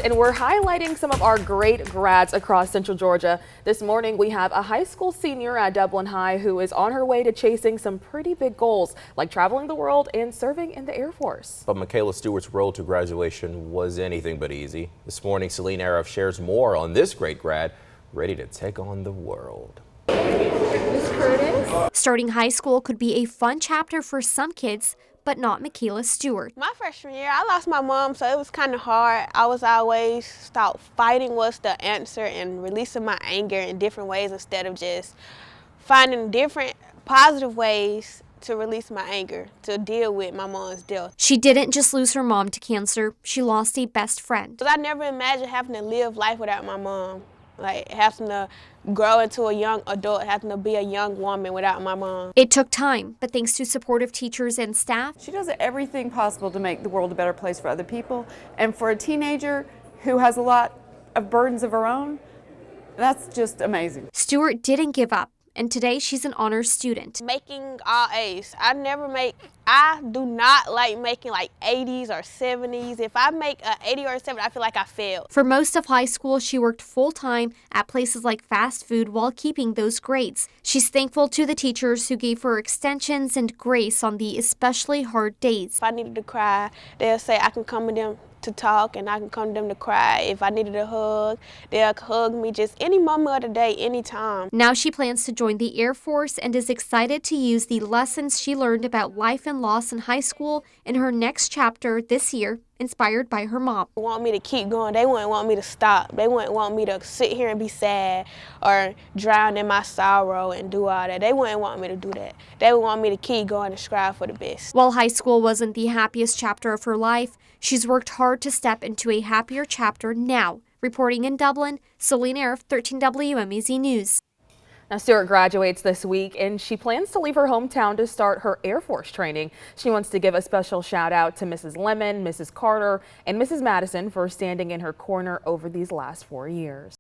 And we're highlighting some of our great grads across Central Georgia. This morning we have a high school senior at Dublin High who is on her way to chasing some pretty big goals, like traveling the world and serving in the Air Force. But Mikayla Stewart's road to graduation was anything but easy. This morning, Celine Arif shares more on this great grad ready to take on the world. Starting high school could be a fun chapter for some kids, but not Mikayla Stewart. My freshman year, I lost my mom, so it was kind of hard. I was always thought fighting was the answer and releasing my anger in different ways instead of just finding different positive ways to release my anger, to deal with my mom's death. She didn't just lose her mom to cancer, she lost a best friend. Because I never imagined having to live life without my mom. Like having to grow into a young adult, having to be a young woman without my mom. It took time, but thanks to supportive teachers and staff, she does everything possible to make the world a better place for other people. And for a teenager who has a lot of burdens of her own, that's just amazing. Stewart didn't give up, and today she's an honors student. Making all A's. I do not like making like 80s or 70s. If I make an 80 or a 70, I feel like I failed. For most of high school, she worked full-time at places like fast food while keeping those grades. She's thankful to the teachers who gave her extensions and grace on the especially hard days. If I needed to cry, they'll say I can come to them to talk and I can come to them to cry. If I needed a hug, they'll hug me just any moment of the day, anytime. Now she plans to join the Air Force and is excited to use the lessons she learned about life and loss in high school in her next chapter this year, inspired by her mom. They want me to keep going. They wouldn't want me to stop. They wouldn't want me to sit here and be sad or drown in my sorrow and do all that. They wouldn't want me to do that. They would want me to keep going and strive for the best. While high school wasn't the happiest chapter of her life, she's worked hard to step into a happier chapter now. Reporting in Dublin, Celine Arif, 13 WMAZ News. Now, Stewart graduates this week, and she plans to leave her hometown to start her Air Force training. She wants to give a special shout out to Mrs. Lemon, Mrs. Carter, and Mrs. Madison for standing in her corner over these last 4 years.